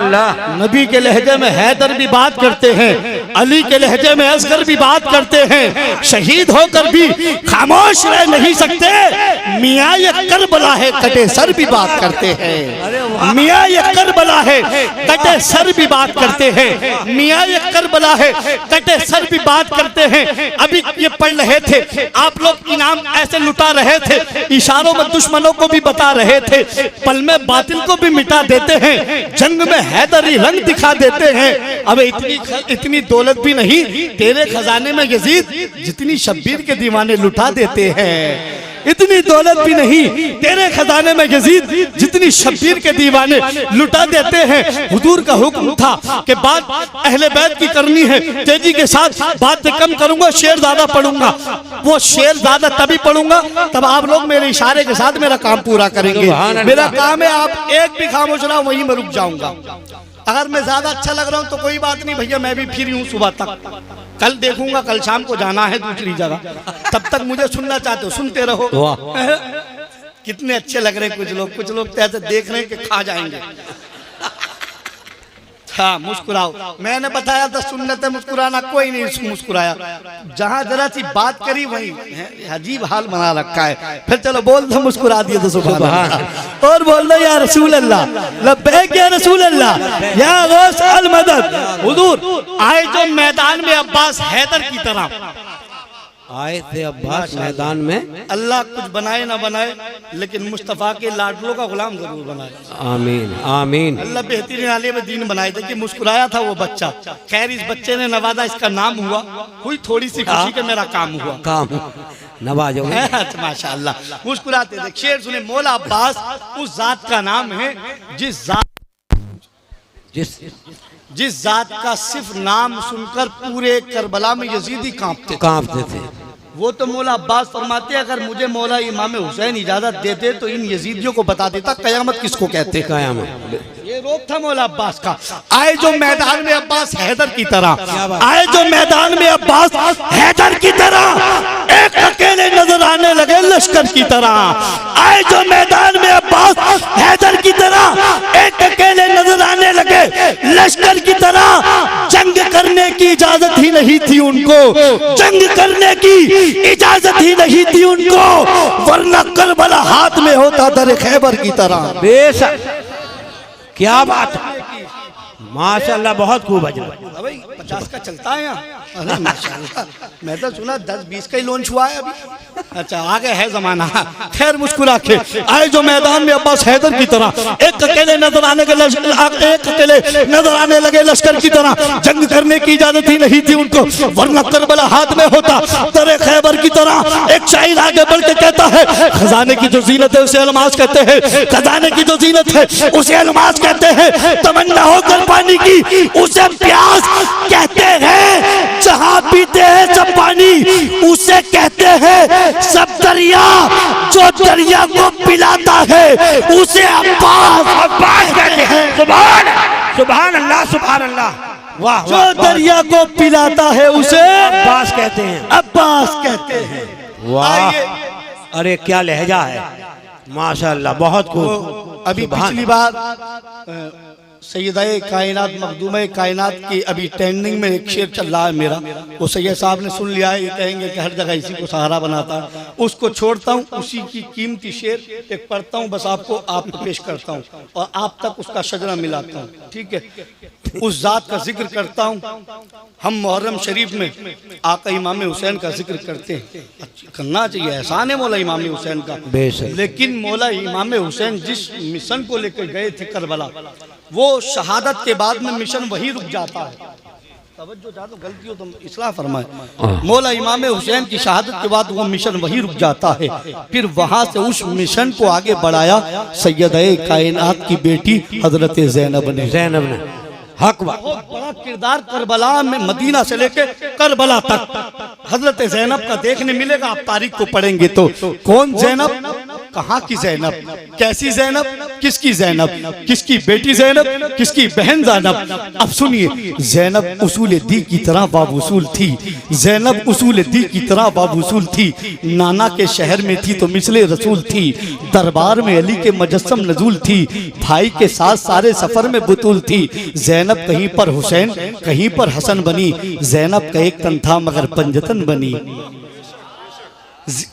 अल्लाह। नबी के लहजे में हैदर भी बात करते हैं, अली के लहजे में असगर भी बात करते हैं। शहीद होकर भी खामोश रह नहीं सकते। मियाँ ये करबला है कटे सर भी बात करते हैं। मियाँ ये करबला है कटे सर भी बात करते हैं। मियाँ ये करबला है कटे सर भी बात करते हैं। अभी ये पढ़ रहे थे आप लोग, इनाम ऐसे लुटा रहे थे, इशारों में दुश्मनों को भी बता रहे थे, पल में बातिल को भी मिटा देते हैं, जंग में हैदरी रंग दिखा देते हैं। अब इतनी दौलत भी नहीं तेरे खजाने में यजीद, जितनी शब्बीर के दीवाने लुटा देते हैं। इतनी दौलत भी नहीं तेरे खजाने में यजीद, जितनी शब्बीर के दीवाने लुटा देते हैं। हुजूर का हुक्म था कि बात अहले बैत की करनी है, तेजी के साथ बात कम करूंगा, शेर ज्यादा पढ़ूंगा। वो शेर ज्यादा तभी पढ़ूंगा तब आप लोग मेरे इशारे के साथ मेरा काम पूरा करेंगे। मेरा काम है आप एक भी खामोश रहो, वहीं मैं रुक जाऊंगा। अगर मैं ज्यादा अच्छा लग रहा हूँ तो कोई बात नहीं भैया, मैं भी फ्री हूँ सुबह तक। कल देखूंगा, कल शाम को जाना है दूसरी जगह, तब तक मुझे सुनना चाहते हो सुनते रहो। कितने अच्छे लग रहे हैं कुछ लोग तो ऐसे देख रहे हैं कि खा जाएंगे। हाँ मुस्कुराओ, मैंने बताया था सुन्नत है मुस्कुराना, कोई नहीं मुस्कुराया। जहाँ जरा सी बात करी वही अजीब हाल बना रखा है। फिर चलो बोल दो, मुस्कुरा दिए तो सुभान अल्लाह। और बोल दो या रसूल अल्लाह, लब्बैक या रसूल अल्लाह, या गौस अल मदद। हुजूर आए जो मैदान में अब्बास हैदर की तरह आए थे अब्बास मैदान में। अल्लाह कुछ बनाए ना बनाए लेकिन मुस्तफ़ा के लाडलों का गुलाम जरूर बनाए। आमीन आमीन। अल्लाह बेहतरीन आले में दीन बनाए थे कि मुस्कुराया था वो बच्चा। खैर इस बच्चे ने नवाजा, इसका नाम हुआ, हुई थोड़ी सी खुशी के मेरा काम हुआ। काम नवाजो माशाअल्लाह। मुस्कुराते थे। शेर सुने, मौला अब्बास उस जात का नाम है जिस जात का सिर्फ नाम सुनकर पूरे करबला में यजीदी कांपते थे। वो तो मौला अब्बास फरमाते अगर मुझे मौला इमाम हुसैन इजाजत देते तो इन यजीदियों को बता देता कयामत किसको कहते। कयामत ये रोक था मौला अब्बास का। आए जो मैदान में अब्बास हैदर की तरह, आए जो मैदान में अब्बास हैदर की तरह, एक अकेले नजर आने लगे लश्कर की तरह। आए जो मैदान में अब्बास हैदर की तरह, एक अकेले नजर आने लगे लश्कर की तरह। जंग करने की इजाजत ही नहीं थी उनको, जंग करने की इजाजत ही नहीं थी उनको, वरना करबला हाथ में होता दर खैबर की तरह। बेशक क्या बात है, माशाअल्लाह बहुत खूब अजर। भाई 50 का चलता है यहाँ। अरे माशाअल्लाह, मैं तो सुना 10-20 का ही लॉन्च हुआ है अभी। अच्छा आगे है जमाना। खैर मुस्कुरा के आए जो मैदान में अब्बास हैदर की तरह, एक अकेले नजर आने लगे लश्कर की तरह। जंग करने की इजाजत ही नहीं थी उनको, वरना करबला हाथ में होता दरे खैबर की तरह। एक शायर आगे बढ़ के कहता है खजाने की जो जीनत है उसे अलमास कहते हैं, खजाने की जो जीनत है उसे अलमास कहते हैं। तमन्ना होकर पानी की उसे प्यास कहते हैं, जहां पीते हैं सब पानी उसे कहते हैं सब दरिया। जो दरिया को पिलाता है उसे अब्बास कहते हैं। सुभान अल्लाह सुभान अल्लाह। वाह, जो दरिया को पिलाता है उसे अब्बास कहते हैं, अब्बास कहते हैं। वाह, अरे क्या लहजा है माशाअल्लाह, बहुत खूब। अभी पिछली बार सैयदाए कायनात मखदूमे कायनात की अभी ट्रेंडिंग में एक शेर चल रहा है मेरा, वो सैयद साहब ने सुन लिया है। ये कहेंगे कि हर जगह इसी को सहारा बनाता है, उसको छोड़ता हूँ। उसी की कीमती शेर एक पढ़ता हूँ, बस आपको पेश करता हूँ और आप तक उसका शजरा मिलाता हूँ। ठीक है, उस जात का जिक्र करता हूँ। हम मुहर्रम शरीफ में आका इमाम हुसैन का जिक्र करते हैं, करना चाहिए, एहसान है मौला इमाम हुसैन का। लेकिन मौला इमाम हुसैन जिस मिशन को लेकर गए थे करबला, वो शहादत के बाद में मिशन वही रुक जाता है। तवज्जो ज़्यादा गलती हो तो इस्लाह फरमाए। मौला इमाम हुसैन की शहादत के बाद वो मिशन वही रुक जाता है। फिर वहां से उस मिशन को आगे बढ़ाया सैयदाए कायनात की बेटी हजरत ज़ैनब ने। हक बड़ा किरदार करबला में, मदीना से लेके करबला तक हजरत ज़ैनब का देखने मिलेगा। आप तारीख को पढ़ेंगे तो कौन ज़ैनब, कहाँ की जैनब, कैसी जैनब, किसकी जैनब, किसकी बेटी जैनब, किसकी बहन जैनब। अब सुनिए, जैनब उसूल दी की तरह बावसूल थी, जैनब उसूल दी की तरह बावसूल थी। नाना के शहर में थी तो मिसले रसूल थी, दरबार में अली के मजस्सम नजूल थी, भाई के साथ सारे सफर में बुतूल थी। जैनब कहीं पर हुसैन कहीं पर हसन बनी, जैनब का एक तन था मगर पंजतन बनी।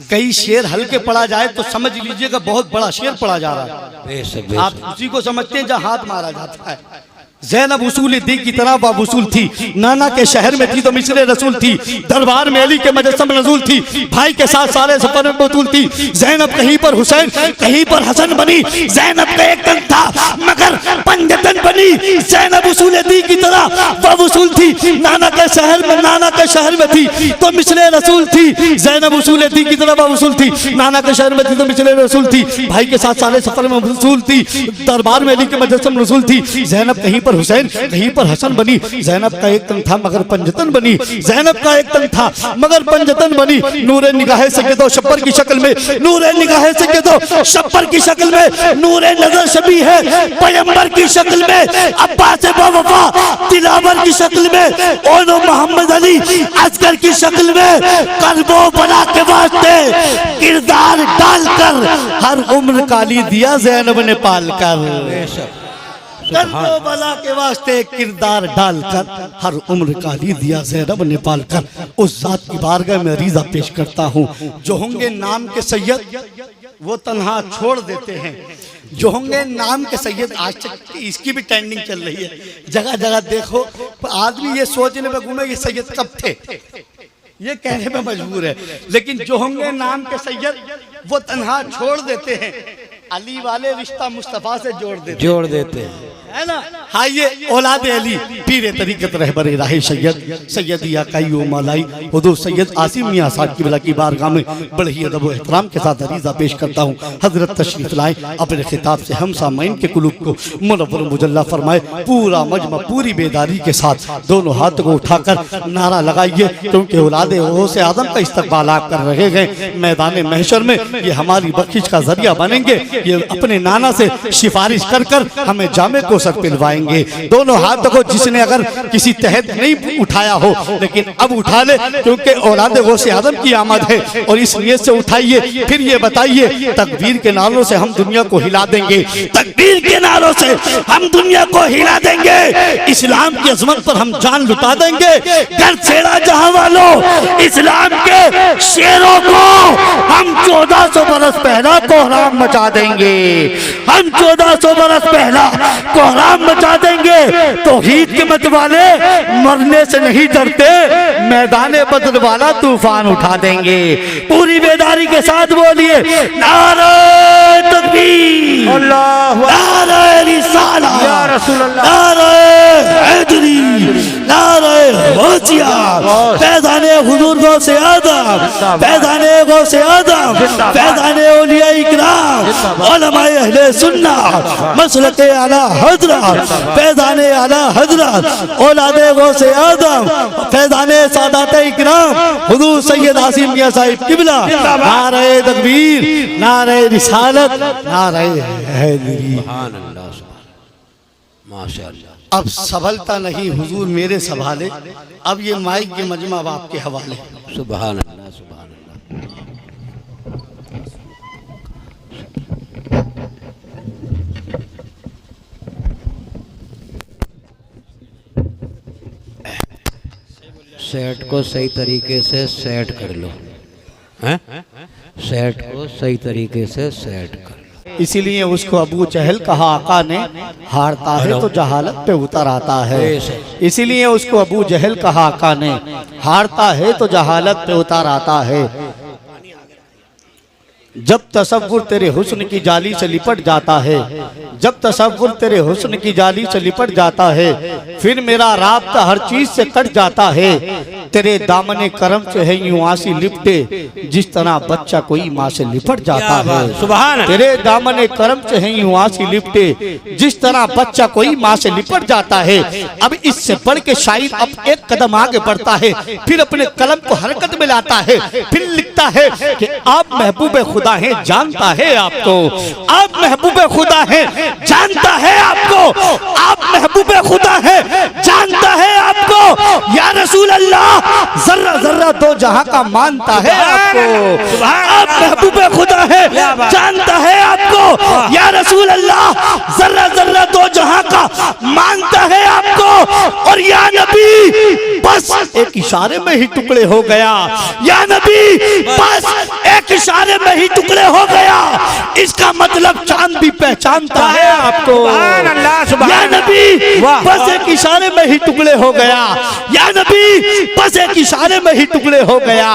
कई शेर हल्के पढ़ा जाए तो समझ लीजिएगा बहुत बड़ा शेर पढ़ा जा रहा है। बेशक, आप बेशक। उसी को समझते हैं जहाँ हाथ मारा जाता है। जैनब उसूल दी की तरह बावसूल थी, नाना के शहर में थी तो मिसरे रसूल थी, दरबार में अली के मजस्सम नजूल थी, भाई के साथ सारे सफर में बतूल थी। जैनब कहीं पर हुसैन कहीं पर हसन बनी, जैनब का एक तन था मगर पंजतन बनी। जैनब उसूल दी की तरह बावसूल थी, नाना के शहर में थी तो मिसरे रसूल थी। जैनब उसूल दी की तरह बावसूल थी, नाना के शहर में थी तो मिसरे रसूल थी, भाई के साथ सारे सफर में रसूल थी, दरबार में अली के मजस्सम रसूल थी। जैनब कहीं पर हुसैन कहीं पर हसन बनी, जैनब का एक तन था मगर पंजतन बनी, जैनब का एक तन था मगर पंजतन बनी। नूरे निगाहे से के दो शब्बर की शक्ल में, नूरे निगाहे से के दो शब्बर की शक्ल में, नूरे नजर शबी है पैगंबर की शक्ल में, अब्बास वफा दिलावर की शक्ल में, ओनो मोहम्मद अली अस्कर की शक्ल में। कल्बो बना के वास्ते किरदार डालकर हर उम्र काली दिया जैनब ने पाल कर। बेशक। कर्मो बला के वास्ते किरदार डालकर हर उम्र काली दिया जैनब ने पालकर। उस जात की बारगाह में अरीजा पेश करता हूँ, जो होंगे नाम के सैयद वो तन्हा छोड़ देते हैं, जो होंगे नाम के सैयद। आज तक इसकी भी ट्रेंडिंग चल रही है, जगह जगह देखो आदमी ये सोचने में घूमे ये सैयद कब थे, ये कहने में मजबूर है। लेकिन जो होंगे नाम के सैयद वो तन्हा छोड़ देते हैं, अली वाले रिश्ता मुस्तफा से जोड़ देते हैं, है ना। हाँ, ये औलाद अली पीर तरीक़त रहबर राह सैयद सैयद याकाई मौलाई हुदूद सैयद आसिम मियां साहब की बला की बारगाह में बड़ी अदब व एहतराम के साथ अरीज़ा पेश करता हूँ। हजरत तशरीफ लाए, अपने खिताब से हम सामाइन के कुलूब को मुनव्वर मुजल्ला फरमाए। पूरा मजमा पूरी बेदारी के साथ दोनों हाथ को उठाकर नारा लगाइए, क्योंकि औलाद से आदम का इस्तकबाल आप कर रहे हैं मैदान महशर में। ये हमारी बख्शिश का जरिया बनेंगे, ये अपने नाना से सिफारिश कर कर हमें जामे को सर पिलवाएंगे। दोनों हाथों को जिसने अगर किसी तहत नहीं उठाया हो लेकिन अब उठा ले, क्योंकि औलाद गौसे आदम की आमद है, और इस नियत से उठाइए। फिर ये बताइए, तकबीर के नारों से हम दुनिया को हिला देंगे, तकबीर के नारों से हम दुनिया को हिला देंगे, इस्लाम की अजमत पर हम जान लुटा देंगे। घर छेड़ा जहां वालों, इस्लाम के शेरों को हम 1400 बरस पहला कोहराम मचा देंगे, हम 1400 बरस पहला कोहराम मचा देंगे। तौहीद के मत वाले मरने से नहीं डरते, मैदान बदर वाला तूफान उठा देंगे। पूरी बेदारी के साथ बोलिए, नारे तकबीर, नारे रिसालत, या रसूल अल्लाह, नारे हैदरी, नारे गौसिया, फैज़ाने हुजूर गौसे आदम, फैज़ाने गौसे आदम, फैज़ाने औलिया इकराम, उलमाए अहले सुन्नत, मसलके आला हजरत, फैज़ाने आला हजरत, औलादे गौसे आदम, फैज़ाने सादात इकराम, हुजूर सैयद आसिम मियां साहिब किबला। नारे तकबीर, नारे रिसालत, नारे हैदरी। सुभान अल्लाह, माशाअल्लाह। अब संभलता नहीं हुजूर मेरे संभाले, अब ये माइक के मजमा अब आपके हवाले। सुभान अल्लाह, सुभान अल्लाह। सेट को सही तरीके से सेट कर लो, हैं? सेट को सही तरीके से सेट कर लो। इसीलिए उसको अबू जहल कहा आका ने, हारता है तो जहालत पे उतर आता है। इसीलिए उसको अबू जहल कहा आका ने, हारता है तो जहालत पे उतर आता है। जब तसव्वुर तेरे हुस्न की जाली से लिपट जाता है, जब तसव्वुर तेरे हुस्न की जाली से लिपट जाता है, फिर मेरा राब्ता हर चीज से कट जाता है। तेरे दामने करम से है यूं आंसी लिपटे, जिस तरह बच्चा कोई माँ से लिपट जाता है। सुभान। तेरे दामने करम से है यूं आंसी लिपटे, जिस तरह बच्चा कोई माँ से लिपट जाता है। अब इससे बढ़ के शायर अब एक कदम आगे बढ़ता है, फिर अपने कलम को हरकत में लाता है, फिर लिखता कहता है कि आप महबूब खुदा हैं, जानता है आपको, आप महबूब खुदा हैं, जानता है आपको, आप महबूब खुदा हैं, जानता है आपको। या रसूल अल्लाह जर्रा जर्रा दो जहां का मानता है आपको, आप महबूब खुदा हैं, जानता है आपको। या रसूल अल्लाह जर्रा जर्रा दो जहां का मानता है आपको। और या नबी बस एक इशारे में ही टुकड़े हो गया, या नबी बस एक इशारे में ही टुकड़े हो गया। इसका मतलब चांद भी पहचानता है आपको। या नबी बस एक इशारे में ही टुकड़े हो गया, या नबी बस एक इशारे में ही टुकड़े हो गया।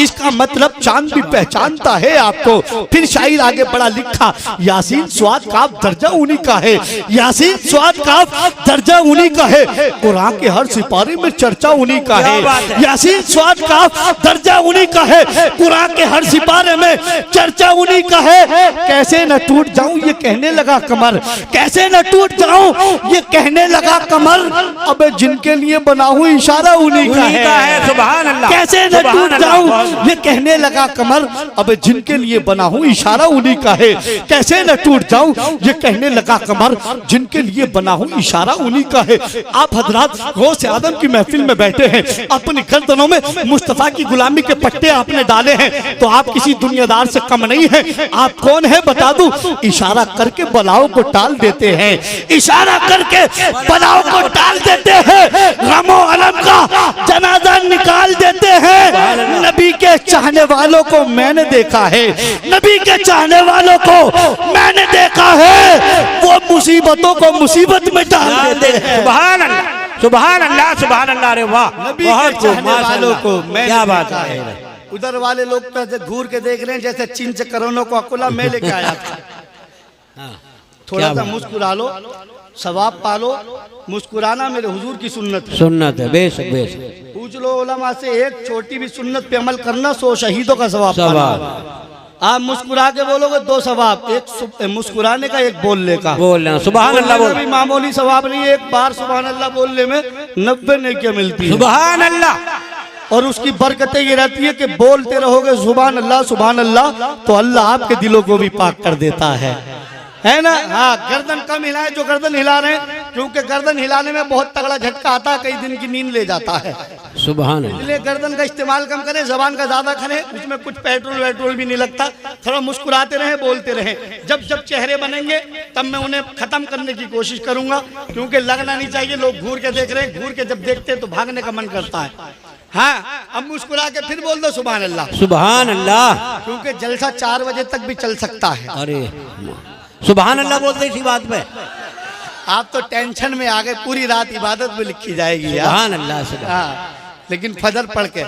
इसका मतलब चांद भी पहचानता है आपको। फिर शायर आगे बड़ा लिखा, यासीन स्वाद का दर्जा उन्हीं का है, यासीन स्वाद का दर्जा उन्हीं का है, कुरान के हर सिपारे में चर्चा उन्हीं का है। यासीन स्वाद का दर्जा उन्हीं का है, कुरान के हर सिपारे में चर्चा उन्हीं का है। कैसे न टूट जाऊं ये कहने लगा कमर, कैसे न टूट जाऊं ये कहने लगा कमर। अबे जिनके लिए बना हूं इशारा उन्हीं का है, सुभान अल्लाह। कैसे न टूट जाऊं ये कहने लगा कमर, अबे जिनके लिए बना हूं इशारा उन्हीं का है। कैसे न टूट जाऊं ये कहने लगा कमर, जिनके लिए बना हूं इशारा उन्हीं का है। आप हजरात गौसे आदम की महफिल में बैठे हैं, अपनी गर्दनों में मुस्तफा की गुलामी के पट्टे आपने डाले हैं, तो आप किसी दुनियादार से कम नहीं है। आप कौन है बता दूं? इशारा करके बलाओं को टाल देते हैं, इशारा करके बलाओं को टाल देते हैं, गमो अलम का जनाजा निकाल देते हैं। नबी के चाहने वालों को मैंने देखा है, नबी के चाहने वालों को मैंने देखा है, वो मुसीबतों को मुसीबत में डाल देते हैं। सुभान अल्लाह, सुभान अल्लाह, सुभान अल्लाह। रे वाह, नबी के चाहने वालों को मैंने क्या बात देखा है। उधर वाले लोग तो घूर के देख रहे हैं जैसे चिंच करोनों को अकुला मैं लेके आया था। थोड़ा सा मुस्कुरा लो, सवाब पालो। मुस्कुराना मेरे हुजूर की सुन्नत है, सुन्नत है, बेशक बेशक। पूछ लो उलमा से, एक छोटी भी सुन्नत पे अमल करना 100 शहीदों का सवाब पाना। आप मुस्कुरा के बोलोगे 2 सवाब, एक मुस्कुराने का, एक बोलने का। बोलना सुभान अल्लाह बोल, भी मामूली सवाब नहीं है। एक बार सुभान अल्लाह बोलने में 90 नेकियां मिलती है। सुभान अल्लाह। और उसकी बरकतें ये रहती है कि बोलते रहोगे सुभान अल्लाह, तो अल्लाह आपके दिलों को भी पाक कर देता है ना। हाँ, गर्दन कम हिलाए जो गर्दन हिला रहे हैं, क्योंकि गर्दन हिलाने में बहुत तगड़ा झटका आता है, कई दिन की नींद ले जाता है। सुभान अल्लाह। इसलिए गर्दन का इस्तेमाल कम करें, जबान का ज्यादा करें, उसमें कुछ पेट्रोल भी नहीं लगता। थोड़ा मुस्कुराते रहें, बोलते रहें। जब जब चेहरे बनेंगे तब मैं उन्हें खत्म करने की कोशिश करूंगा, क्योंकि लगना नहीं चाहिए लोग घूर के देख रहे हैं। घूर के जब देखते हैं तो भागने का मन करता है। हाँ, अब मुस्कुरा के फिर बोल दो सुभान अल्लाह, सुभान अल्लाह। क्योंकि जलसा 4 बजे तक भी चल सकता है। अरे सुभान अल्लाह बोलते इसी बात पे। आप तो टेंशन में आ गए, पूरी रात इबादत में लिखी जाएगी यार। सुभान अल्लाह से। हाँ, लेकिन फजर पढ़ के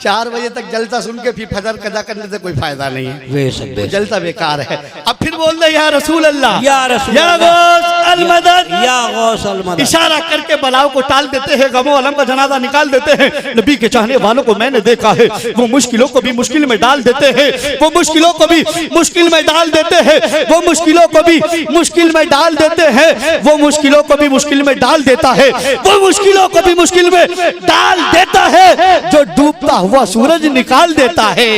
4 बजे तक जलसा सुन के फिर फजर कदा करने से कोई फायदा नहीं है, बेशक बेशक। जलसा बेकार है। अब फिर बोल दे या रसूल अल्लाह, या रसूल या गौस अल मदद, या गौस अल मदद। इशारा करके बलाओं को टाल देते हैं, गमो अलम का जनाजा निकाल देते हैं। नबी के चाहने वालों को मैंने देखा है, वो मुश्किलों को भी मुश्किल में डाल देते हैं, वो मुश्किलों को भी मुश्किल में डाल देते हैं, वो मुश्किलों को भी मुश्किल में डाल देते हैं, वो मुश्किलों को भी मुश्किल में डाल देता है, वो मुश्किलों को भी मुश्किल में डाल देता है। जो डूबता हुआ सूरज निकाल देता है,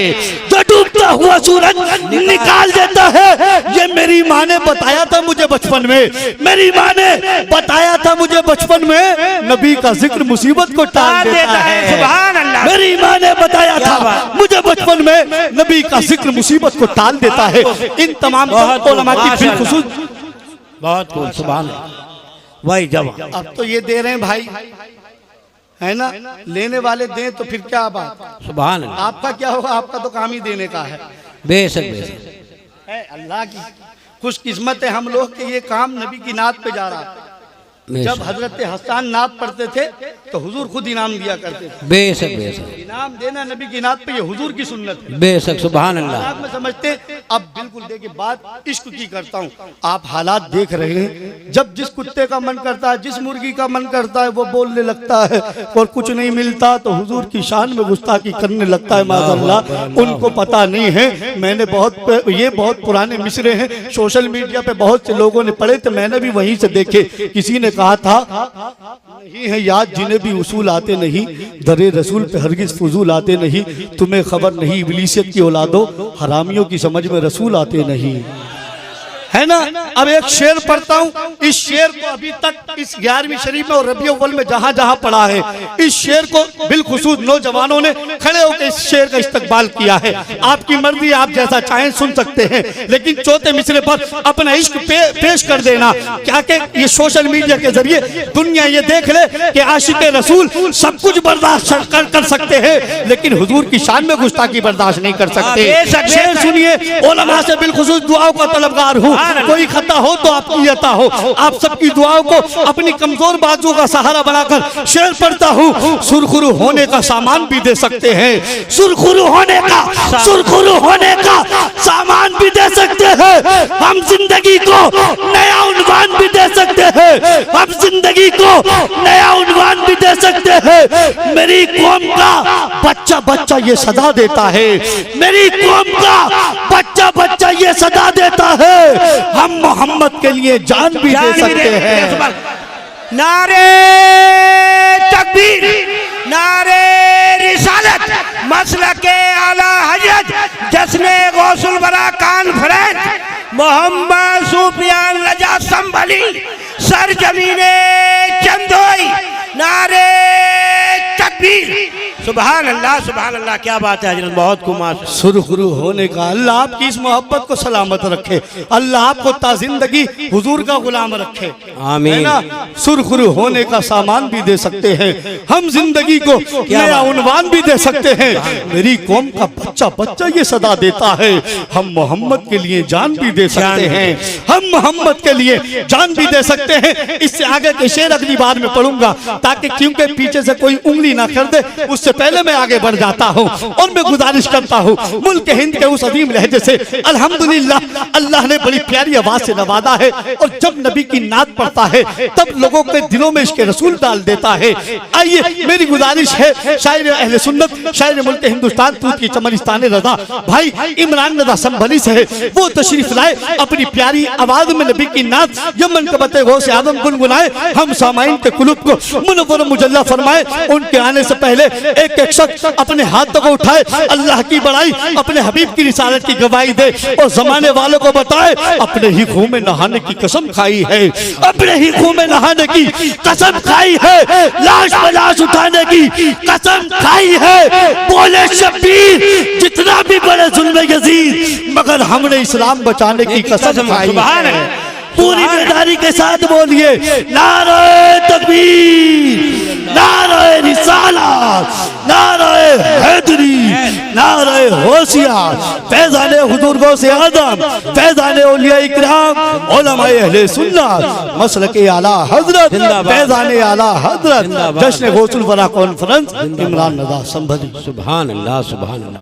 जो डूबता हुआ सूरज निकाल देता है। ये मेरी माँ ने बताया था मुझे बचपन में, मेरी माँ ने बताया था मुझे बचपन में, नबी का जिक्र मुसीबत को टाल देता है। सुभान अल्लाह। मेरी माँ ने बताया था मुझे बचपन में, नबी का जिक्र मुसीबत को टाल देता है। इन तमाम उलमा की बिलखुसूस बहुत खूब, सुभान अल्लाह। वही जवाब अब तो ये दे रहे हैं भाई, है ना। लेने वाले दें तो फिर क्या बात, सुभान अल्लाह। आपका क्या होगा? आपका तो काम ही देने का है। बेशक बेशक। है अल्लाह की खुशकिस्मत है हम लोग कि ये काम नबी की नात पे जा रहा है। जब हजरत हसन नात पढ़ते थे तो हुजूर खुद इनाम दिया करते थे। बेशक बेशक। इनाम देना नबी की नात पे ये हुजूर की सुन्नत है। बेशक सुभान अल्लाह। आप में समझते अब बिल्कुल देखिए बात इश्क की करता हूँ। आप हालात देख रहे हैं, जब जिस कुत्ते का मन करता है, जिस मुर्गी का मन करता है वो बोलने लगता है और कुछ नहीं मिलता तो हुजूर की शान में गुस्ताखी करने लगता है। माज़अल्लाह, उनको पता नहीं है। मैंने बहुत पुराने मिसरे हैं, सोशल मीडिया पे बहुत से लोगों ने पढ़े थे, मैंने भी वहीं से देखे। किसी ने कहा था नहीं है याद जिन्हें भी उसूल आते नहीं, दरे रसूल पे हरगिज फजूल आते नहीं, तुम्हें खबर नहीं इब्लीसियत की औलादो, हरामियों की समझ में रसूल आते नहीं, है ना। अब एक शेर पढ़ता हूँ, इस शेर को अभी तक इस 11वीं शरीफ में और रबीउल अव्वल में जहां जहां पढ़ा है, इस शेर को बिलखुसूस नौजवानों ने खड़े होकर इस शेर का इस्तकबाल किया है। आपकी मर्जी, आप जैसा चाहें सुन सकते हैं, लेकिन चौथे मिसरे पर अपना इश्क पेश कर देना। क्या कि ये सोशल मीडिया के जरिए दुनिया ये देख ले कि आशिक रसूल सब कुछ बर्दाश्त कर सकते हैं, लेकिन हुजूर की शान में गुस्ताखी बर्दाश्त नहीं कर सकते। शेर सुनिए, उलमा से बिलखुसूस दुआओं का तलबगार हूँ, कोई खता हो तो आपकी अता हो, आप सबकी दुआओं को अपनी कमजोर बाजुओं का सहारा बनाकर शेर पढ़ता हूँ। सुरखुरु होने का सामान भी दे सकते हैं, सुरखुरु होने का सामान भी दे सकते हैं। हम जिंदगी को नया उन्वान भी दे सकते हैं, हम जिंदगी को नया उन्वान भी दे सकते हैं। मेरी कौम का बच्चा बच्चा ये सदा देता है, मेरी कौम का बच्चा बच्चा ये सदा देता है। हम मोहम्मद के लिए जान भी दे सकते हैं। नारे तकबीर, नारे रिसालत, मसलके आला हजरत, जश्ने गौसुल बरा कॉन्फ्रेंस, मोहम्मद सुफियान रजा संभली, सर जमीने चंदोई, नारे तकबीर। सुभान अल्लाह, क्या बात है हजरत, बहुत कुमार। सुरखुरु होने का, अल्लाह आपकी इस मोहब्बत को सलामत रखे, अल्लाह आपको ताजिंदगी हुजूर का गुलाम रखे, आमीन। सुरखुरु होने का सामान भी दे सकते हैं, हम जिंदगी को नया उन्वान भी दे सकते हैं। मेरी कौम का बच्चा बच्चा ये सदा देता है, हम मोहम्मद के लिए जान भी दे सकते हैं, हम मोहम्मद के लिए जान भी दे सकते हैं। इससे आगे के शेर अगली बार में पढ़ूंगा, ताकि क्योंकि पीछे से कोई उंगली ना कर दे, उससे पहले मैं आगे बढ़ जाता हूँ। और मैं गुजारिश करता हूँ, मुल्क हिंद के उस अजीम लहजे से अल्हम्दुलिल्लाह अल्लाह ने बड़ी प्यारी आवाज से नवाजा है, और जब नबी की नात पढ़ता है तब लोगों के दिलों में इसके रसूल डाल देता है। आइए, मेरी गुजारिश है, शायर अहले सुन्नत, शायर मुल्क हिंदुस्तान तूत की चमनिस्तान रजा भाई इमरान रजा संभली से है, वो तशरीफ लाए, अपनी प्यारी आवाज में नबी की नात यमन के बते गो से आदम गुनगुनाए, हम सामाइन के कुलूब को मुनव्वर मुजल्ला फरमाए। उनके आने से पहले एक एक शख्स अपने हाथों को उठाए, अल्लाह की बड़ाई, अपने हबीब की रिसालत की गवाही दे, और जमाने वालों को बताए अपने ही खूह में नहाने की कसम खाई है, अपने ही खूह में नहाने की कसम खाई है, लाश पे लाश उठाने की कसम खाई है। बोले शब्बीर जितना भी बड़े जुल्म यजीद, मगर हमने इस्लाम बचाने की कसम खाई है। पूरी बेदारी के साथ बोलिए, नारे तकबीर, नारे रिसालत, नारे हैदरी, नारे होशियार, फैज़ाने हुजूर गौसे आज़म, फैज़ाने औलिया इकराम, उलमाए अहले सुन्नत, मसलके आला हजरत, फैज़ाने आला हजरत, जश्न गौसुल वरा कॉन्फ्रेंस, इमरान रज़ा संभली। सुभान अल्लाह, सुभान अल्लाह।